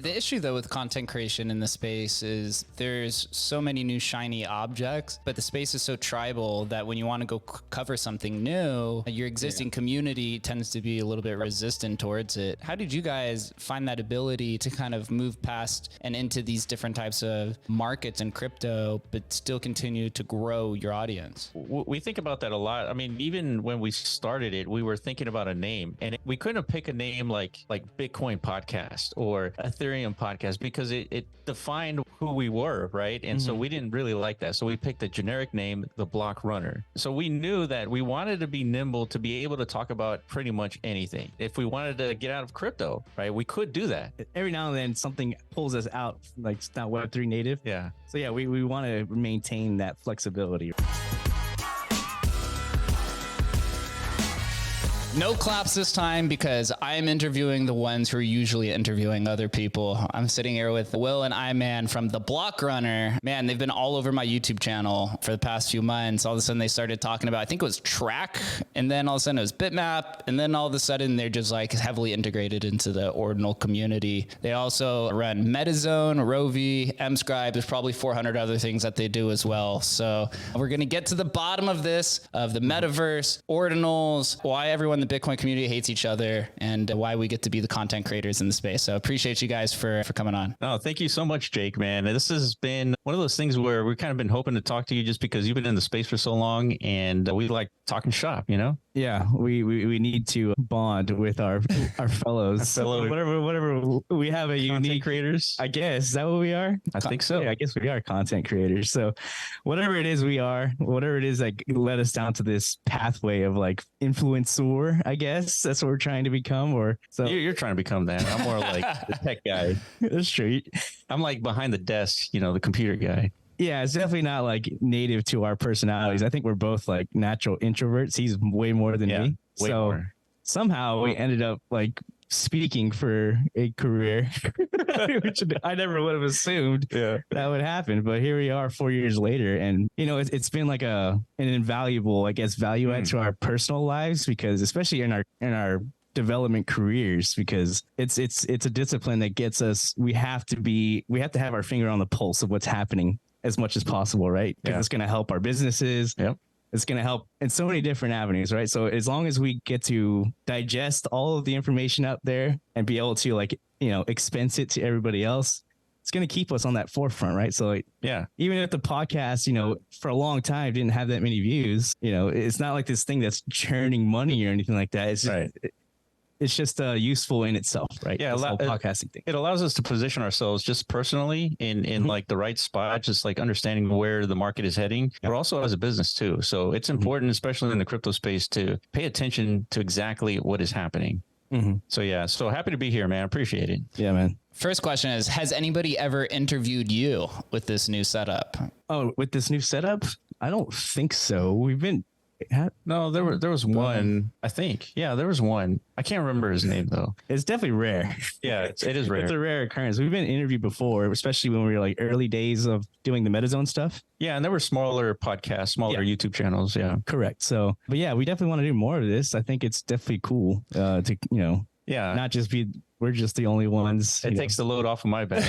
The issue though with content creation in the space is there's so many new shiny objects, but the space is so tribal that when you want to go cover something new, your existing community tends to be a little bit resistant towards it. How did you guys find that ability to kind of move past and into these different types of markets in crypto, but still continue to grow your audience? We think about that a lot. I mean, even when we started it, we were thinking about a name, and we couldn't pick a name like Bitcoin podcast or Ethereum podcast because it defined who we were, right? And so we didn't really like that. So we picked a generic name, the Block Runner. So we knew that we wanted to be nimble to be able to talk about pretty much anything. If we wanted to get out of crypto, right, we could do that. Every now and then something pulls us out, like it's not Web3 native. Yeah. So yeah, we want to maintain that flexibility. No claps this time because I'm interviewing the ones who are usually interviewing other people. I'm sitting here with Will and Iman from The Block Runner. Man, they've been all over my YouTube channel for the past few months. All of a sudden they started talking about, I think it was track, and then all of a sudden it was bitmap, and then all of a sudden they're just like heavily integrated into the ordinal community. They also run MetaZone, Rovi, mScribe. There's probably 400 other things that they do as well. So we're going to get to the bottom of this, of the metaverse, ordinals, why everyone in the Bitcoin community hates each other, and why we get to be the content creators in the space. So appreciate you guys for coming on. Oh, thank you so much, Jake, man. This has been one of those things where we've kind of been hoping to talk to you just because you've been in the space for so long, and we like talking shop, you know? Yeah, we need to bond with our fellows. Whatever we have a Content unique creators. I guess is that what we are? I think so. Yeah, I guess we are content creators. So whatever it is we are, whatever it is that led us down to this pathway of like influencer, I guess that's what we're trying to become. Or so You're trying to become that. I'm more like the tech guy. That's true. I'm like behind the desk, you know, the computer guy. Yeah, it's definitely not like native to our personalities. I think we're both like natural introverts. He's way more than me. Way so more. somehow we ended up like speaking for a career, which I never would have assumed that would happen. But here we are 4 years later. And, you know, it's been like an invaluable, I guess, value add to our personal lives, because especially in our development careers, because it's a discipline that gets us, we have to have our finger on the pulse of what's happening as much as possible, right? Because it's going to help our businesses. Yep. It's going to help in so many different avenues, right? So as long as we get to digest all of the information out there and be able to, like, you know, expense it to everybody else, it's going to keep us on that forefront, right? So like, even if the podcast, you know, for a long time didn't have that many views, you know, it's not like this thing that's churning money or anything like that. It's just, it's just useful in itself, right? Yeah, this whole podcasting thing. It allows us to position ourselves just personally in like the right spot, just like understanding where the market is heading, but also as a business too. So it's important, especially in the crypto space, to pay attention to exactly what is happening. So yeah, so happy to be here, man. Appreciate it. Yeah, man. First question is, has anybody ever interviewed you with this new setup? Oh, with this new setup? I don't think so. We've been... No, there was one, I think. Yeah, there was one. I can't remember his name though. It's definitely rare. Yeah, it is rare. It's a rare occurrence. We've been interviewed before, especially when we were like early days of doing the MetaZone stuff. Yeah, and there were smaller podcasts, smaller YouTube channels. Yeah, correct. So, but yeah, we definitely want to do more of this. I think it's definitely cool to, you know, not just be, we're just the only ones. It takes the load off of my back.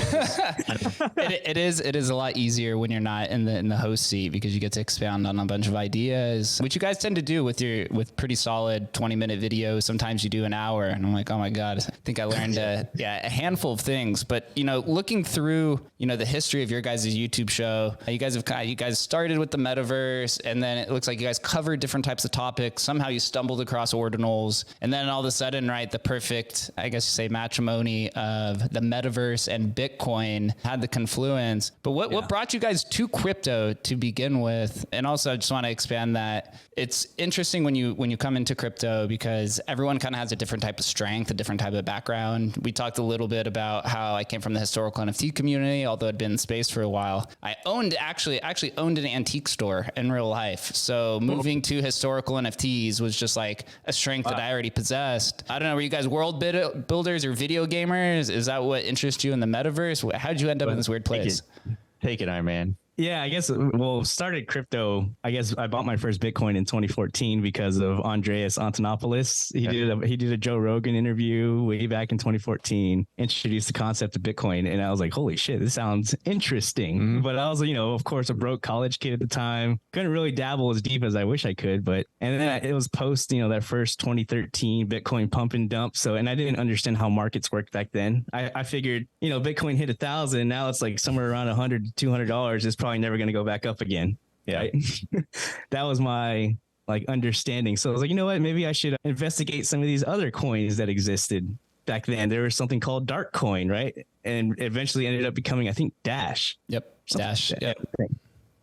It is a lot easier when you're not in the host seat, because you get to expound on a bunch of ideas, which you guys tend to do with pretty solid 20-minute videos. Sometimes you do an hour, and I'm like, oh my god, I think I learned a handful of things. But you know, looking through, you know, the history of your guys' YouTube show, you guys started with the metaverse, and then it looks like you guys covered different types of topics. Somehow you stumbled across ordinals, and then all of a sudden, right, the perfect, I guess you say, matrimony of the metaverse and Bitcoin had the confluence. But what brought you guys to crypto to begin with? And also, I just want to expand that it's interesting when you come into crypto, because everyone kind of has a different type of strength, a different type of background. We talked a little bit about how I came from the historical NFT community, although I'd been in space for a while. I actually owned an antique store in real life. So moving to historical NFTs was just like a strength that I already possessed. I don't know, were you guys world builders or video gamers? Is that what interests you in the metaverse? How did you end up in this weird place? Take it, Iman. Yeah, I guess, well, started crypto. I guess I bought my first Bitcoin in 2014 because of Andreas Antonopoulos. He did a Joe Rogan interview way back in 2014, introduced the concept of Bitcoin. And I was like, holy shit, this sounds interesting. Mm-hmm. But I was, of course, a broke college kid at the time. Couldn't really dabble as deep as I wish I could. And then it was post, that first 2013 Bitcoin pump and dump. And I didn't understand how markets worked back then. I figured, Bitcoin hit 1,000. Now it's like somewhere around $100 to $200. It's probably never going to go back up again. Yeah. Right? That was my understanding. So I was like, you know what, maybe I should investigate some of these other coins that existed back then. There was something called Dark Coin, right? And eventually ended up becoming, I think, Dash. Yep. Dash. Yep.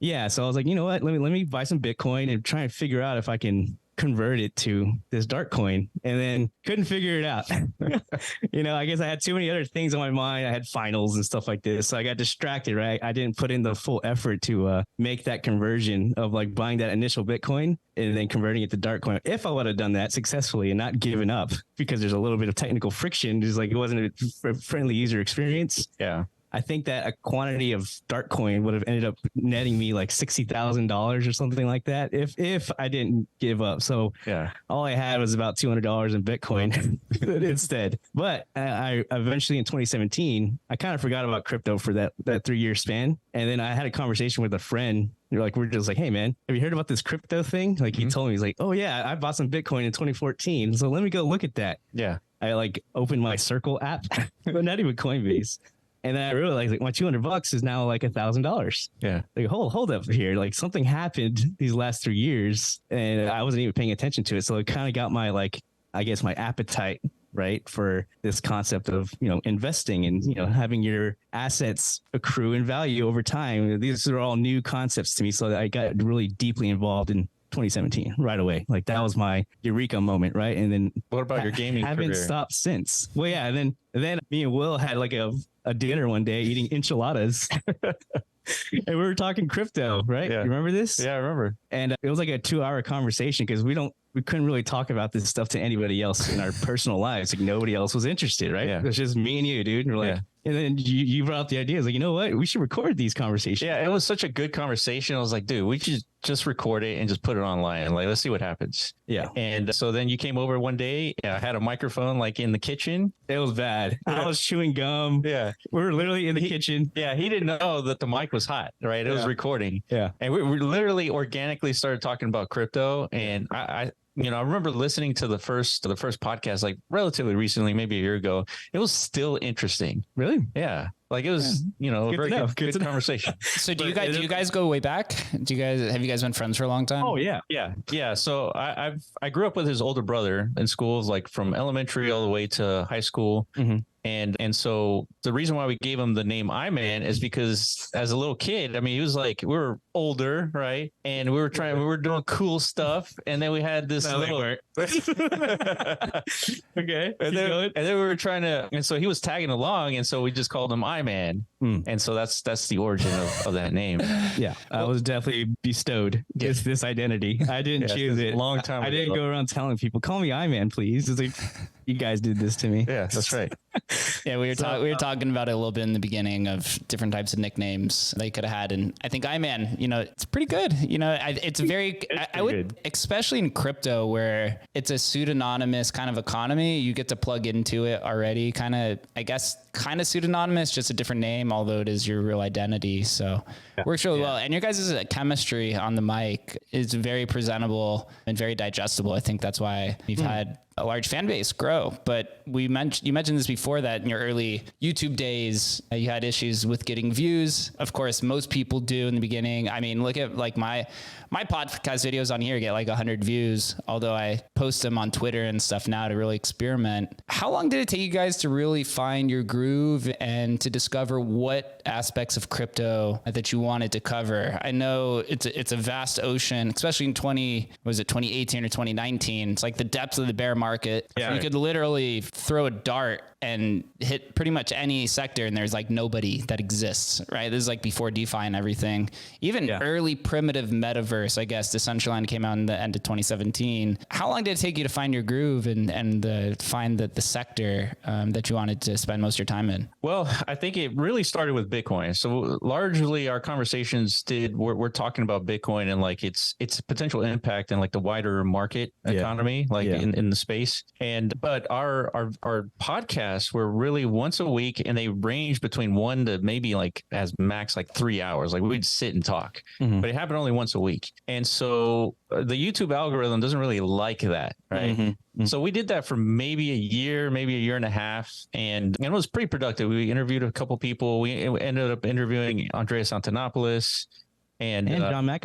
Yeah. So I was like, you know what, let me buy some Bitcoin and try and figure out if I can convert it to this Dark Coin, and then couldn't figure it out. I guess I had too many other things on my mind. I had finals and stuff like this. So I got distracted, right? I didn't put in the full effort to make that conversion of buying that initial Bitcoin and then converting it to Dark Coin. If I would have done that successfully and not given up, because there's a little bit of technical friction, just it wasn't a friendly user experience. Yeah. I think that a quantity of Dark Coin would have ended up netting me $60,000 or something like that if I didn't give up. So yeah, all I had was about $200 in Bitcoin instead. But I eventually in 2017, I kind of forgot about crypto for that 3-year span. And then I had a conversation with a friend. We're just like, hey man, have you heard about this crypto thing? He told me, he's like, oh yeah, I bought some Bitcoin in 2014. So let me go look at that. Yeah. I opened my Circle app, but not even Coinbase. And then I realized my $200 is now $1,000. Yeah. Hold up here. Something happened these last 3 years and I wasn't even paying attention to it. So it kind of got my, I guess my appetite, right, for this concept of, investing and, having your assets accrue in value over time. These are all new concepts to me. So I got really deeply involved in 2017 right away. That was my eureka moment, right? And then what about your gaming haven't career? Stopped since. Well, yeah, and then me and Will had a dinner one day eating enchiladas. And we were talking crypto, right? Yeah. You remember this? Yeah, I remember. And it was a 2-hour conversation because we couldn't really talk about this stuff to anybody else in our personal lives. Nobody else was interested, right? Yeah. It was just me and you, dude. And we're and then you brought up the idea. It's you know what? We should record these conversations. Yeah, it was such a good conversation. I was like, dude, we should just record it and just put it online. Let's see what happens. Yeah. And so then you came over one day. I had a microphone in the kitchen. It was bad. I was chewing gum. Yeah. We were literally in the kitchen. Yeah. He didn't know that the mic was hot, right? It was recording. Yeah. And we literally organically started talking about crypto. And I remember listening to the first podcast relatively recently, maybe a year ago. It was still interesting. Really? Yeah. It was, a very good conversation. So do you guys go way back? Have you guys been friends for a long time? Oh yeah. Yeah. So I grew up with his older brother in schools, from elementary all the way to high school. Mm-hmm. And so the reason why we gave him the name Iman is because as a little kid, he was we were older, right? And we were doing cool stuff. And then we had this little okay. And then we were trying to, and so he was tagging along. And so we just called him Iman. And so that's the origin of that name. Yeah. I was definitely bestowed this identity. I didn't choose it. Long time ago. I didn't go around telling people, call me Iman, please. It's you guys did this to me. Yeah, that's right. Yeah, we were talking about it a little bit in the beginning of different types of nicknames they could have had, and I think Iman, it's pretty good. It's very. I would, especially in crypto where it's a pseudonymous kind of economy. You get to plug into it already. Kind of pseudonymous, just a different name, although it is your real identity. So works really well. And your guys' chemistry on the mic is very presentable and very digestible. I think that's why we've had a large fan base grow. But you mentioned this before, that in your early YouTube days, you had issues with getting views. Of course, most people do in the beginning. Look at my podcast videos on here get 100 views, although I post them on Twitter and stuff now to really experiment. How long did it take you guys to really find your groove and to discover what aspects of crypto that you wanted to cover? I know it's a vast ocean, especially in 2018 or 2019. It's the depths of the bear market. Yeah. So you could literally throw a dart and hit pretty much any sector, and there's like nobody that exists, right? This is like before DeFi and everything. Even early primitive metaverse, I guess, Decentraland came out in the end of 2017. How long did it take you to find your groove and find the sector that you wanted to spend most of your time in? Well, I think it really started with Bitcoin. So largely our conversations we're talking about Bitcoin and like its potential impact in like the wider market economy, like in the space. But our podcasts were really once a week, and they range between 1 to maybe like as max like 3 hours. Like we'd sit and talk, but it happened only once a week. And so the YouTube algorithm doesn't really like that, right? So we did that for maybe a year and a half, and it was pretty productive. We interviewed a couple people. We ended up interviewing Andreas Antonopoulos and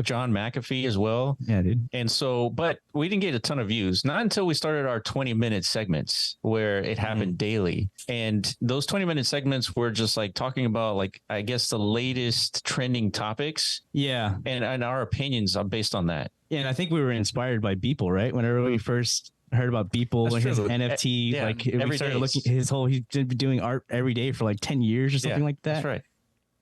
John McAfee as well. Yeah, dude. And so, but we didn't get a ton of views, not until we started our 20-minute segments where it happened daily. And those 20-minute segments were just like talking about like, I guess, the latest trending topics. Yeah. And our opinions are based on that. Yeah. And I think we were inspired by Beeple, right? Whenever we first heard about Beeple and his NFT, like we started looking he's been doing art every day for like 10 years or something like that. That's right.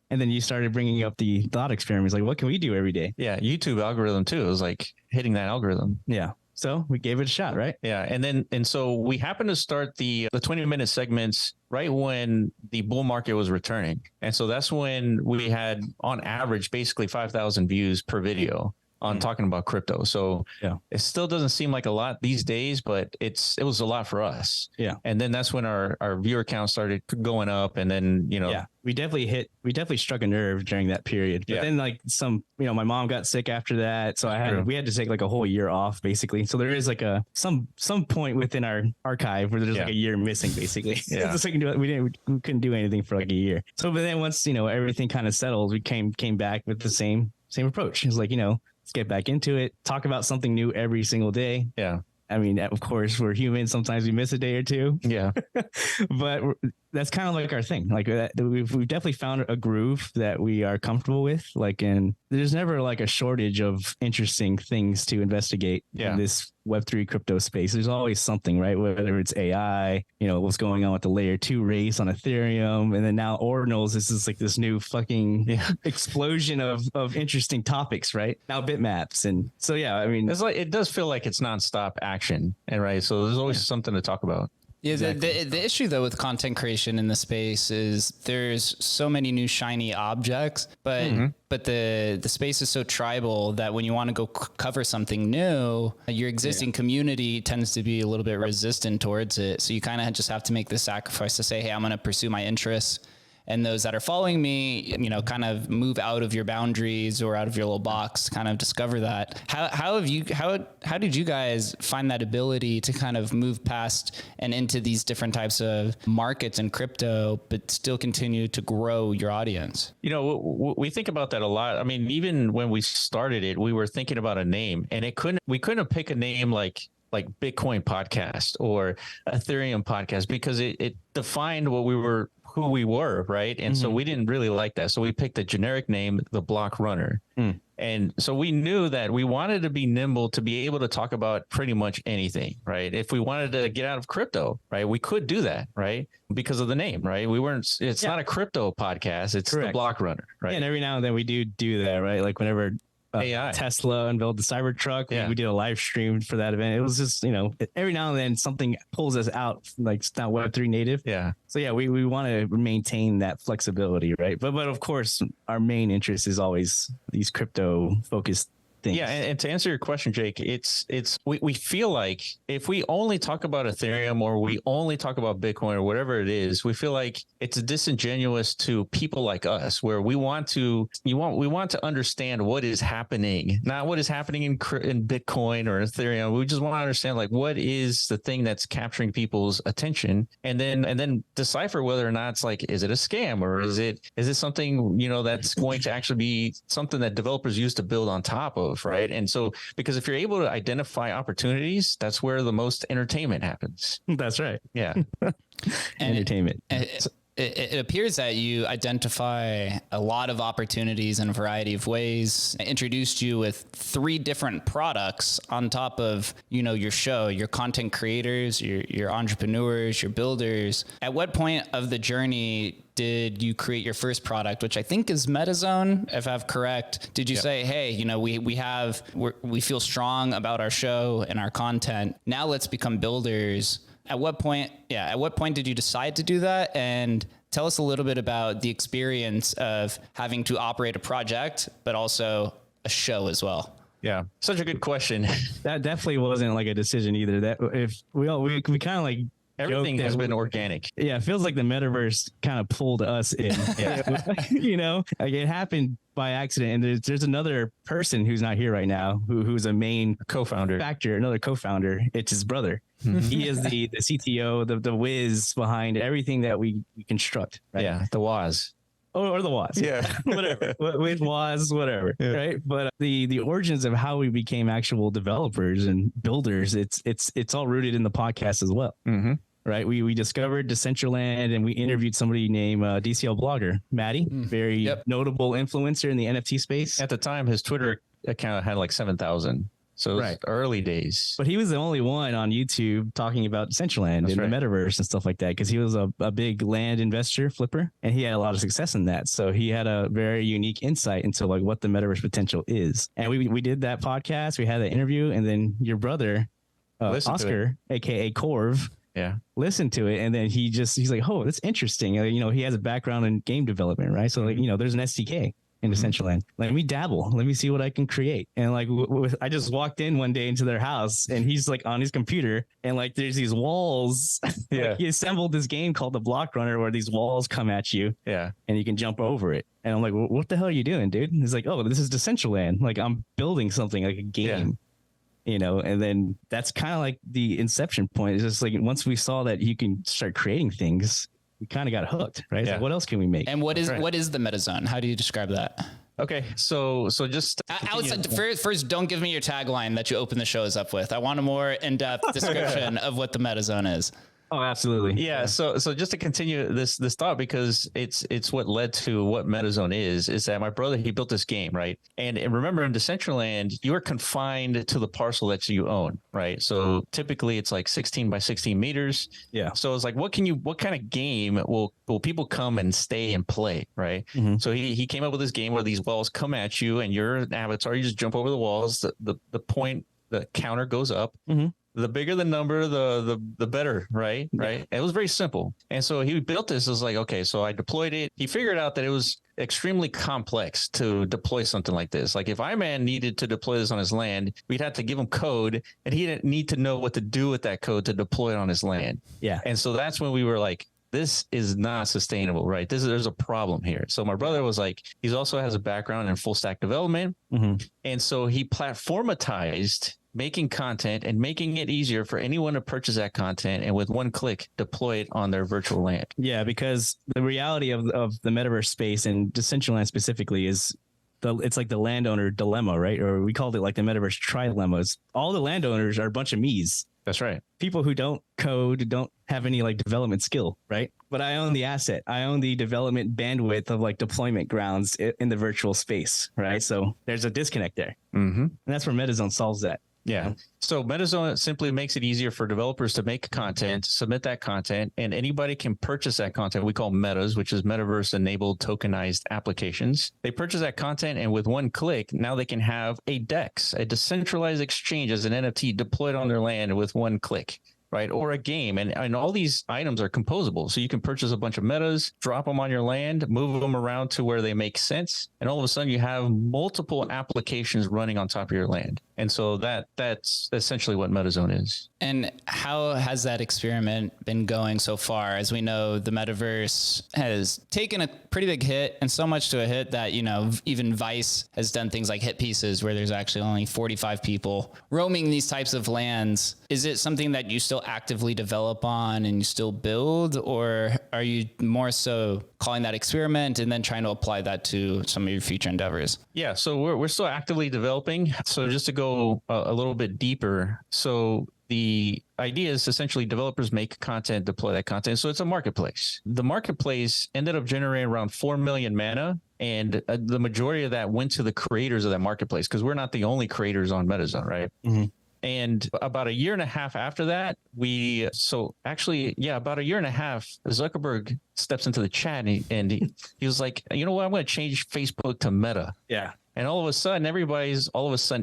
And then you started bringing up the thought experiments, like, what can we do every day? Yeah, YouTube algorithm too. It was like hitting that algorithm. Yeah. So we gave it a shot, right? Yeah. And so we happened to start the 20-minute segments right when the bull market was returning. And so that's when we had on average basically 5,000 views per video on talking about crypto. So it still doesn't seem like a lot these days, but it was a lot for us. Yeah. And then that's when our viewer count started going up. And then, we definitely struck a nerve during that period. But then like my mom got sick after that. So we had to take like a whole year off basically. So there is like some point within our archive where there's like a year missing basically. Yeah. We couldn't do anything for like a year. So, but then once, everything kind of settled, we came back with the same approach. It's like, let's get back into it. Talk about something new every single day. Yeah. I mean, of course, we're human. Sometimes we miss a day or two. Yeah. But that's kind of like our thing. Like we've definitely found a groove that we are comfortable with. Like, and there's never like a shortage of interesting things to investigate in this Web3 crypto space. There's always something, right? Whether it's AI, what's going on with the layer 2 race on Ethereum. And then now ordinals, this is like this new fucking explosion of interesting topics, right? Now bitmaps. And so, I mean, it's like, it does feel like it's nonstop action. And right. So there's always something to talk about. Yeah, exactly. The issue though with content creation in the space is there's so many new shiny objects, but the space is so tribal that when you want to go cover something new, your existing community tends to be a little bit resistant towards it. So you kind of just have to make the sacrifice to say, hey, I'm going to pursue my interests. And those that are following me, kind of move out of your boundaries or out of your little box to kind of discover that. How did you guys find that ability to kind of move past and into these different types of markets and crypto, but still continue to grow your audience? We think about that a lot. I mean, even when we started it, we were thinking about a name, and we couldn't pick a name like Bitcoin podcast or Ethereum podcast because it defined who we were, right? And so we didn't really like that. So we picked a generic name, the Block Runner. And so we knew that we wanted to be nimble to be able to talk about pretty much anything, right? If we wanted to get out of crypto, right, we could do that, right? Because of the name, right? It's not a crypto podcast, it's the Block Runner, right? Yeah, and every now and then we do that, right? Like whenever Tesla unveiled the Cybertruck. We did a live stream for that event. It was just, every now and then something pulls us out, like it's not Web3 native. Yeah. So we want to maintain that flexibility, right? But of course, our main interest is always these crypto focused things. Yeah, and to answer your question, Jake, we feel like if we only talk about Ethereum or we only talk about Bitcoin or whatever it is, we feel like it's disingenuous to people like us, where we want to understand what is happening, not what is happening in Bitcoin or Ethereum. We just want to understand like what is the thing that's capturing people's attention, and then decipher whether or not it's like, is it a scam or is it something that's going to actually be something that developers use to build on top of, right? And so, because if you're able to identify opportunities, that's where the most entertainment happens. That's right. Yeah. Entertainment. it appears that you identify a lot of opportunities in a variety of ways. I introduced you with 3 different products on top of, your show, your content creators, your entrepreneurs, your builders. At what point of the journey did you create your first product, which I think is MetaZone, if I'm correct? Did you say, hey, we feel strong about our show and our content. Now let's become builders. At what point did you decide to do that? And tell us a little bit about the experience of having to operate a project, but also a show as well. Yeah, such a good question. That definitely wasn't like a decision either. That if we kind of like everything has been organic. Yeah, it feels like the metaverse kind of pulled us in. Like it happened by accident. And there's another person who's not here right now who's a main another co-founder. It's his brother. He is the CTO, the whiz behind everything that we construct. Right? Yeah, the Waz. Or the Waz. Yeah. Whatever. With Waz, whatever. Yeah. Right. But the origins of how we became actual developers and builders, it's all rooted in the podcast as well. Mm-hmm. Right. We discovered Decentraland and we interviewed somebody named DCL Blogger, Maddie, very notable influencer in the NFT space. At the time, his Twitter account had like 7,000. So it was early days. But he was the only one on YouTube talking about Decentraland and the metaverse and stuff like that, because he was a big land investor flipper and he had a lot of success in that. So he had a very unique insight into like what the metaverse potential is. And we did that podcast. We had that interview, and then your brother, Oscar, aka Corv, listened to it, and then he's like, oh, that's interesting. He has a background in game development, right? So there's an SDK in Decentraland. Let me dabble. Let me see what I can create. And like, I just walked in one day into their house, and he's like on his computer, and like there's these walls. Yeah, he assembled this game called the Block Runner, where these walls come at you. Yeah, and you can jump over it. And I'm like, what the hell are you doing, dude? And he's like, oh, this is Decentraland. Like I'm building something like a game. And then that's kind of like the inception point. It's just like once we saw that you can start creating things, we kind of got hooked, right? Yeah. Like, what else can we make? And what is the MetaZone? How do you describe that? Okay, so just outside, first, don't give me your tagline that you open the shows up with. I want a more in-depth description of what the MetaZone is. Oh, absolutely. Yeah. So just to continue this thought, because it's what led to what MetaZone is that my brother, he built this game, right? And remember, in Decentraland, you are confined to the parcel that you own, right? So typically it's like 16 by 16 meters. Yeah. So it's like, what kind of game will people come and stay and play, right? Mm-hmm. So he came up with this game where these walls come at you and you're an avatar, you just jump over the walls, the counter goes up. Mm-hmm. The bigger the number, the better, right? Yeah. Right. It was very simple. And so he built this. It was like, okay, so I deployed it. He figured out that it was extremely complex to deploy something like this. Like if Iman needed to deploy this on his land, we'd have to give him code, and he didn't need to know what to do with that code to deploy it on his land. Yeah. And so that's when we were like, this is not sustainable, right? There's a problem here. So my brother was like, he also has a background in full stack development. Mm-hmm. And so he platformatized making content and making it easier for anyone to purchase that content and with one click deploy it on their virtual land. Yeah, because the reality of the metaverse space and Decentraland specifically is it's like the landowner dilemma, right? Or we called it like the metaverse trilemmas. All the landowners are a bunch of me's. That's right. People who don't code, don't have any like development skill, right? But I own the asset. I own the development bandwidth of like deployment grounds in the virtual space, right? So there's a disconnect there. Mm-hmm. And that's where MetaZone solves that. Yeah. So MetaZone simply makes it easier for developers to make content, submit that content, and anybody can purchase that content. We call metas, which is metaverse enabled tokenized applications. They purchase that content, and with one click, now they can have a DEX, a decentralized exchange as an NFT deployed on their land with one click. Right. Or a game. And all these items are composable. So you can purchase a bunch of metas, drop them on your land, move them around to where they make sense. And all of a sudden you have multiple applications running on top of your land. And so that's essentially what MetaZone is. And how has that experiment been going so far? As we know, the metaverse has taken a pretty big hit, and so much to a hit that, even Vice has done things like hit pieces where there's actually only 45 people roaming these types of lands. Is it something that you still actively develop on and you still build, or are you more so calling that experiment and then trying to apply that to some of your future endeavors? Yeah, so we're still actively developing. So just to go a little bit deeper, so the idea is essentially developers make content, deploy that content. So it's a marketplace. The marketplace ended up generating around 4 million mana. And the majority of that went to the creators of that marketplace, because we're not the only creators on MetaZone, right? Mm-hmm. And about a year and a half after that, about a year and a half, Zuckerberg steps into the chat and he was like, you know what, I'm going to change Facebook to Meta. Yeah. And all of a sudden, everybody's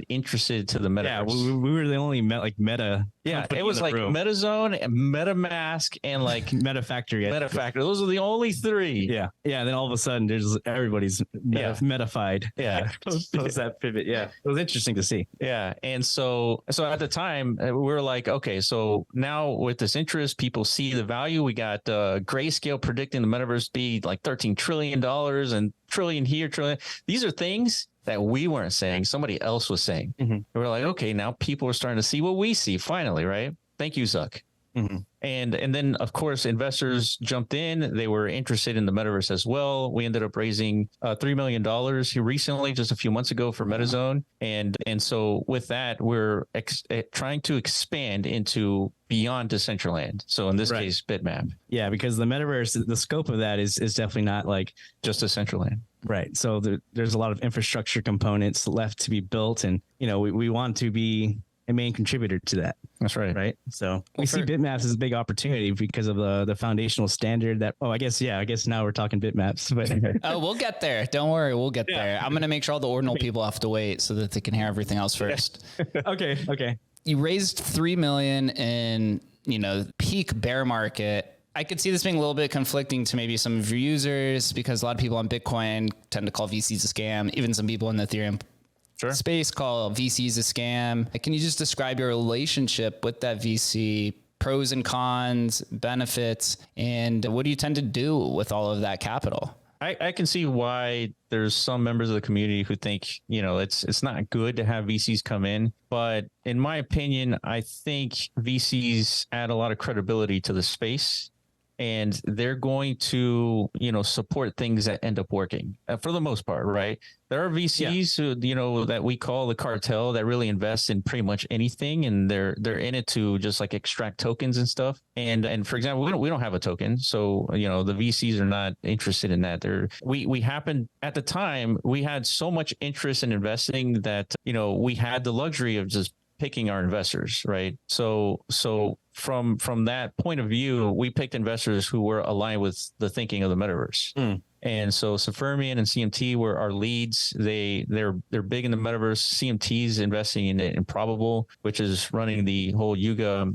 interested to the metaverse. Yeah, we were the only meta. Yeah, it was like room. MetaZone, MetaMask, and like MetaFactory. MetaFactory. Those are the only three. Yeah, yeah. And then all of a sudden, everybody's metafied. Yeah, post that pivot. Yeah, it was interesting to see. Yeah, and so at the time, we were like, okay, so now with this interest, people see the value. We got Grayscale predicting the metaverse be like $13 trillion and trillion here, trillion. These are things that we weren't saying, somebody else was saying. Mm-hmm. We're like, okay, now people are starting to see what we see finally, right? Thank you, Zuck. Mm-hmm. And then, of course, investors jumped in. They were interested in the metaverse as well. We ended up raising $3 million recently, just a few months ago, for MetaZone. And so with that, we're trying to expand into beyond Decentraland. So in this case, bitmap. Yeah, because the metaverse, the scope of that is definitely not like just Decentraland. Right. So there's a lot of infrastructure components left to be built. And, we want to be a main contributor to that. That's right. Right. So we see bitmaps as a big opportunity because of the foundational standard that, I guess now we're talking bitmaps, but oh, we'll get there. Don't worry. We'll get there. I'm going to make sure all the ordinal people have to wait so that they can hear everything else first. Okay. You raised 3 million in, peak bear market. I could see this being a little bit conflicting to maybe some of your users, because a lot of people on Bitcoin tend to call VCs a scam. Even some people in the Ethereum space call VCs a scam. Can you just describe your relationship with that VC, pros and cons, benefits, and what do you tend to do with all of that capital? I can see why there's some members of the community who think, it's not good to have VCs come in. But in my opinion, I think VCs add a lot of credibility to the space. And they're going to, support things that end up working for the most part, right? There are VCs who, that we call the cartel that really invest in pretty much anything, and they're in it to just like extract tokens and stuff. And for example, we don't have a token, so the VCs are not interested in that. We happened at the time, we had so much interest in investing that we had the luxury of just picking our investors, right? So from that point of view, we picked investors who were aligned with the thinking of the metaverse. And so Safermian and CMT were our leads. They're big in the metaverse. CMT's investing in Improbable, which is running the whole Yuga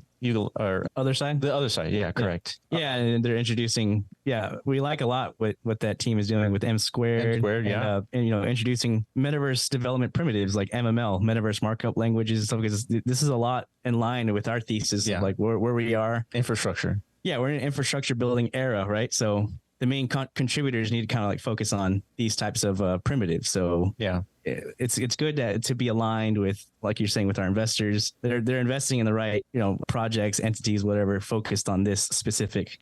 or other side. The other side, yeah, correct. Yeah, and they're introducing. Yeah, we like a lot what that team is doing with mScribe. Yeah, and introducing metaverse development primitives like MML, metaverse markup languages and stuff. Because this is a lot in line with our thesis of like where we are. Infrastructure. Yeah, we're in an infrastructure building era, right? So the main contributors need to kind of like focus on these types of primitives. So yeah, it's good to be aligned with, like you're saying, with our investors. They're investing in the right, projects, entities, whatever, focused on this specific,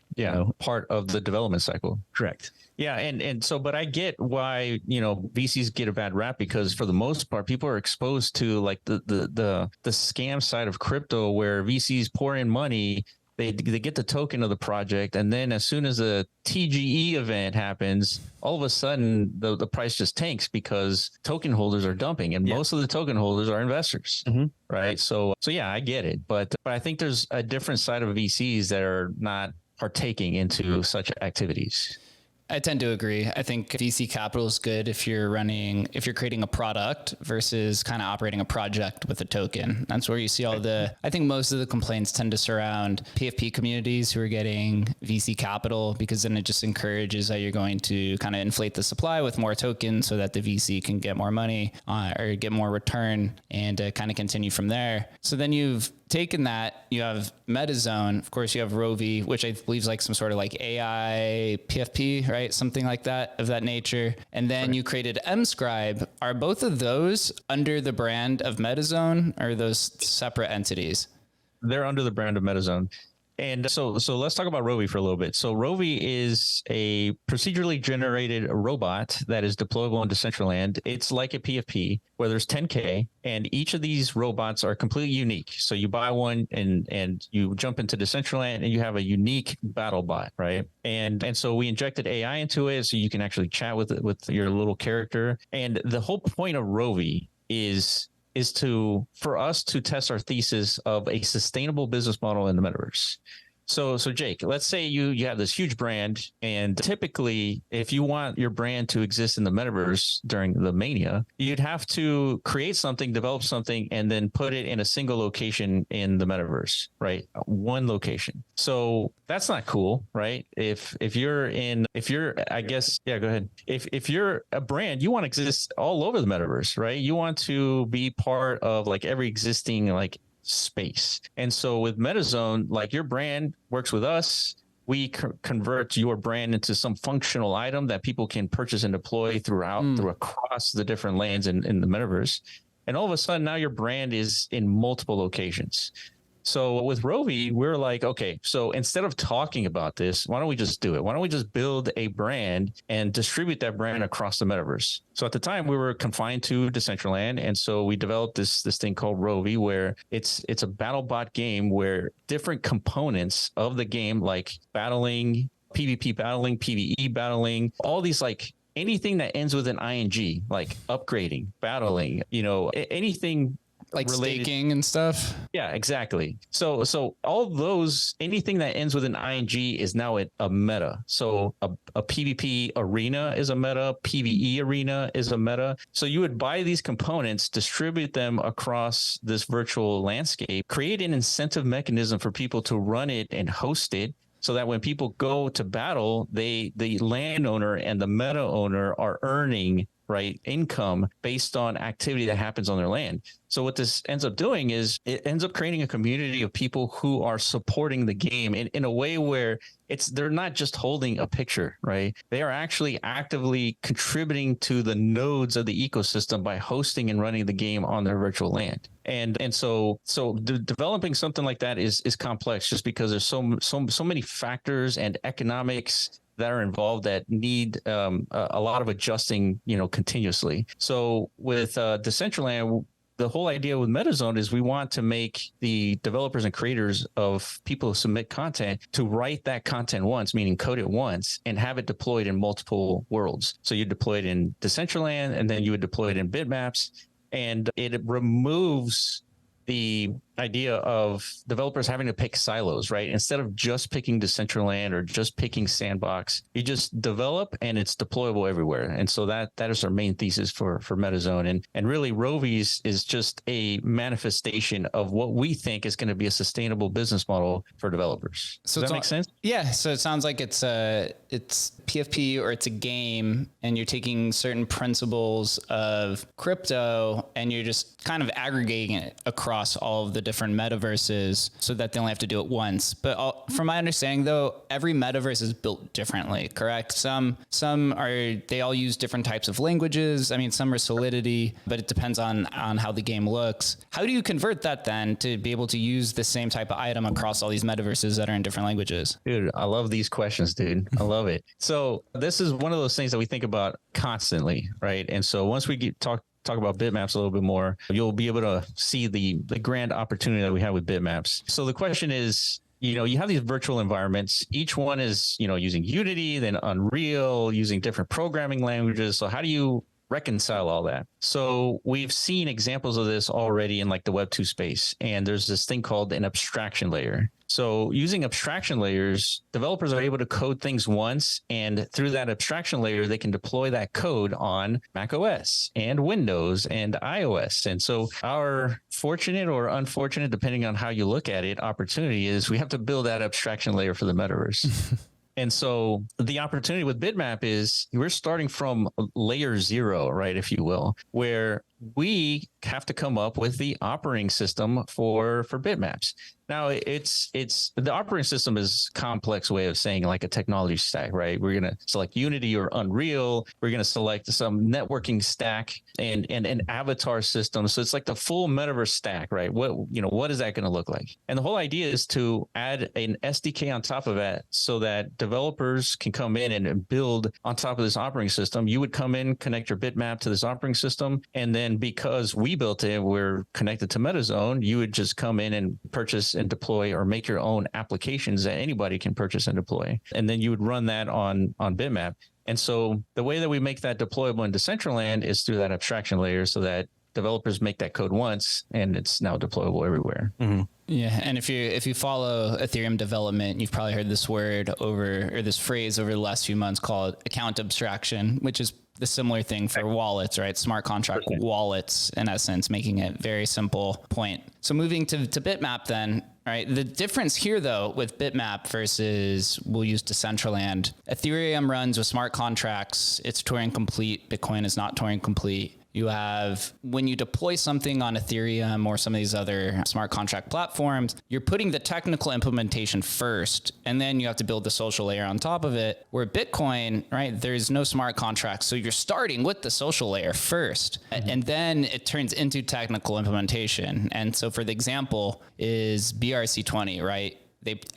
part of the development cycle. Correct. Yeah. And so, but I get why, VCs get a bad rap, because for the most part, people are exposed to like the scam side of crypto, where VCs pour in money. They get the token of the project, and then as soon as a TGE event happens, all of a sudden the price just tanks because token holders are dumping, and most of the token holders are investors, right? So yeah, I get it, but I think there's a different side of VCs that are not partaking into such activities. I tend to agree. I think VC capital is good if you're creating a product versus kind of operating a project with a token. That's where you see I think most of the complaints tend to surround PFP communities who are getting VC capital, because then it just encourages that you're going to kind of inflate the supply with more tokens so that the VC can get more money or get more return and kind of continue from there. So then you've taken that, you have MetaZone, of course you have Rovi, which I believe is like some sort of like AI PFP, right? Something like that, of that nature. And then you created mScribe. Are both of those under the brand of MetaZone, or are those separate entities? They're under the brand of MetaZone. And so let's talk about Rovi for a little bit. So Rovi is a procedurally generated robot that is deployable in Decentraland. It's like a PFP where there's 10K, and each of these robots are completely unique. So you buy one and you jump into Decentraland and you have a unique battle bot, right? And so we injected AI into it so you can actually chat with your little character. And the whole point of Rovi is for us to test our thesis of a sustainable business model in the metaverse. So Jake, let's say you have this huge brand, and typically if you want your brand to exist in the metaverse during the mania, you'd have to create something, develop something, and then put it in a single location in the metaverse, right? One location. So that's not cool, right? If you're I guess, yeah, go ahead. If you're a brand, you want to exist all over the metaverse, right? You want to be part of like every existing like space. And so with MetaZone, like your brand works with us. We convert your brand into some functional item that people can purchase and deploy through across the different lanes in the metaverse. And all of a sudden now your brand is in multiple locations. So with Rovi, we're like, okay, so instead of talking about this, why don't we just do it? Why don't we just build a brand and distribute that brand across the metaverse? So at the time we were confined to Decentraland. And so we developed this thing called Rovi, where it's a battle bot game where different components of the game, like battling, PvP battling, PvE battling, all these like anything that ends with an ing, like upgrading, battling, anything like related. Staking and stuff. Yeah, exactly. So all those, anything that ends with an ing is now a meta. So a PvP arena is a meta, PvE arena is a meta. So you would buy these components, distribute them across this virtual landscape, create an incentive mechanism for people to run it and host it, so that when people go to battle, the landowner and the meta owner are earning income based on activity that happens on their land. So what this ends up doing is it ends up creating a community of people who are supporting the game in a way where they're not just holding a picture, right? They are actually actively contributing to the nodes of the ecosystem by hosting and running the game on their virtual land. And so developing something like that is complex, just because there's so many factors and economics that are involved that need a lot of adjusting, continuously. So with Decentraland, the whole idea with MetaZone is we want to make the developers and creators of people who submit content to write that content once, meaning code it once, and have it deployed in multiple worlds. So you deploy it in Decentraland, and then you would deploy it in bitmaps, and it removes the idea of developers having to pick silos, right? Instead of just picking Decentraland or just picking Sandbox, you just develop and it's deployable everywhere. And so that is our main thesis for MetaZone. And really Rovi's is just a manifestation of what we think is going to be a sustainable business model for developers. So does that make sense? Yeah. So it sounds like it's PFP, or it's a game, and you're taking certain principles of crypto and you're just kind of aggregating it across all of the different metaverses so that they only have to do it once. But from my understanding, though, every metaverse is built differently, correct? Some they all use different types of languages. I mean, some are Solidity, but it depends on how the game looks. How do you convert that then to be able to use the same type of item across all these metaverses that are in different languages? Dude, I love these questions, dude. I love it. So this is one of those things that we think about constantly, right? And so once we talk about bitmaps a little bit more, you'll be able to see the grand opportunity that we have with bitmaps. So the question is, you have these virtual environments. Each one is, using Unity, then Unreal, using different programming languages. So how do you reconcile all that? So we've seen examples of this already in like the Web 2 space. And there's this thing called an abstraction layer. So using abstraction layers, developers are able to code things once, and through that abstraction layer, they can deploy that code on macOS and Windows and iOS. And so our fortunate or unfortunate, depending on how you look at it, opportunity is we have to build that abstraction layer for the metaverse. And so the opportunity with bitmap is we're starting from layer zero, right, if you will, where we have to come up with the operating system for bitmaps. Now it's the operating system is a complex way of saying like a technology stack, right? We're going to select Unity or Unreal. We're going to select some networking stack and an avatar system. So it's like the full metaverse stack, right? What is that going to look like? And the whole idea is to add an SDK on top of that so that developers can come in and build on top of this operating system. You would come in, connect your bitmap to this operating system. And then because we built it, we're connected to MetaZone, you would just come in and purchase and deploy or make your own applications that anybody can purchase and deploy. And then you would run that on bitmap. And so the way that we make that deployable in Decentraland is through that abstraction layer so that developers make that code once and it's now deployable everywhere. Mm-hmm. Yeah, and if you follow Ethereum development, you've probably heard this word or this phrase over the last few months called account abstraction, which is the similar thing for wallets, right? Smart contract wallets, in essence, making it very simple point. So moving to bitmap then, right? The difference here though with bitmap versus we'll use Decentraland, Ethereum runs with smart contracts. It's Turing complete. Bitcoin is not Turing complete. You have, when you deploy something on Ethereum or some of these other smart contract platforms, you're putting the technical implementation first, and then you have to build the social layer on top of it. Where Bitcoin, right, there's no smart contracts. So you're starting with the social layer first, and then it turns into technical implementation. And so for the example is BRC20, right?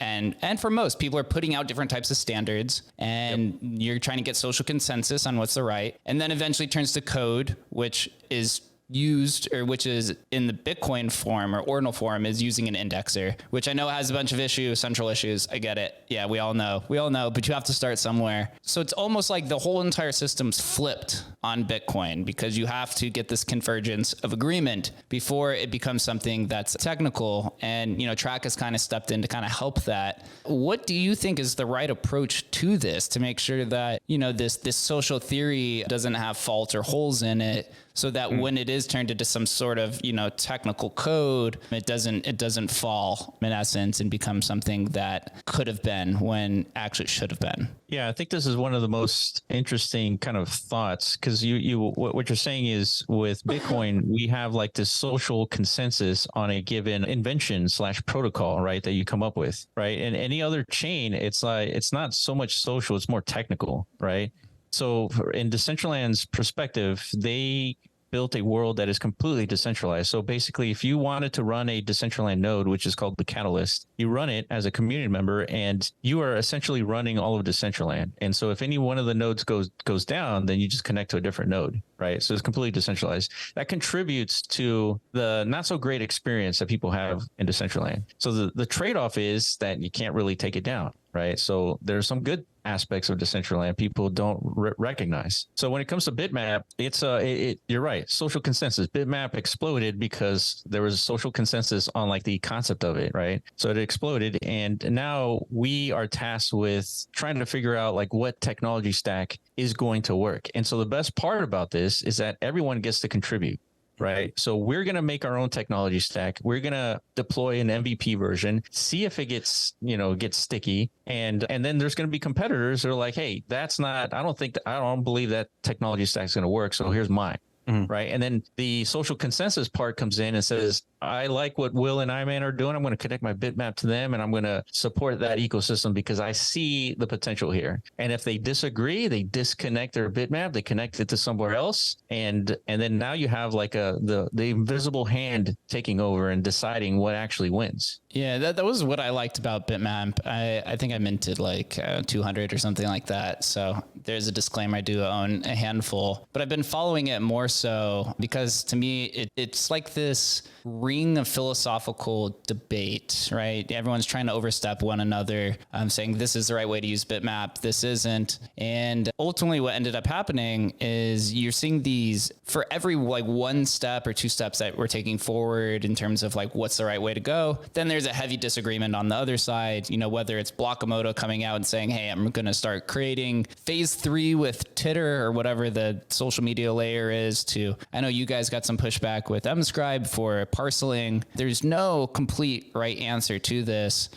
And for most people are putting out different types of standards and you're trying to get social consensus on what's the right. And then eventually turns to code, which is used or which is in the Bitcoin form or ordinal form is using an indexer, which I know has a bunch of issues, central issues. I get it. Yeah, we all know, but you have to start somewhere. So it's almost like the whole entire system's flipped on Bitcoin because you have to get this convergence of agreement before it becomes something that's technical. And, Track has kind of stepped in to kind of help that. What do you think is the right approach to this to make sure that, this social theory doesn't have faults or holes in it? So that when it is turned into some sort of, technical code, it doesn't fall in essence and become something that could have been when actually it should have been. Yeah, I think this is one of the most interesting kind of thoughts because what you're saying is with Bitcoin, we have like this social consensus on a given invention / protocol, right? That you come up with, right? And any other chain, it's like, it's not so much social, it's more technical, right? So in Decentraland's perspective, they built a world that is completely decentralized. So basically, if you wanted to run a Decentraland node, which is called the Catalyst, you run it as a community member and you are essentially running all of Decentraland. And so if any one of the nodes goes down, then you just connect to a different node, right? So it's completely decentralized. That contributes to the not so great experience that people have in Decentraland. So the trade-off is that you can't really take it down, right? So there's some good aspects of Decentraland people don't recognize. So when it comes to bitmap, it's you're right. Social consensus. Bitmap exploded because there was a social consensus on like the concept of it, right? So it exploded, and now we are tasked with trying to figure out like what technology stack is going to work. And so the best part about this is that everyone gets to contribute. Right. So we're going to make our own technology stack. We're going to deploy an MVP version, see if it gets sticky. And then there's going to be competitors that are like, hey, I don't believe that technology stack is going to work. So here's mine. Mm-hmm. Right. And then the social consensus part comes in and says, I like what Will and Iman are doing. I'm going to connect my bitmap to them and I'm going to support that ecosystem because I see the potential here. And if they disagree, they disconnect their bitmap, they connect it to somewhere else. And then now you have like the invisible hand taking over and deciding what actually wins. Yeah, that was what I liked about bitmap. I think I minted like 200 or something like that. So there's a disclaimer, I do own a handful, but I've been following it more so because to me, it's like this ring of philosophical debate, right? Everyone's trying to overstep one another, saying this is the right way to use bitmap, this isn't. And ultimately what ended up happening is you're seeing these for every like one step or two steps that we're taking forward in terms of like what's the right way to go. Then there's a heavy disagreement on the other side, whether it's Blockamoto coming out and saying, hey, I'm going to start creating phase 3 with Titter or whatever the social media layer is to, I know you guys got some pushback with mScribe for parceling. There's no complete right answer to this,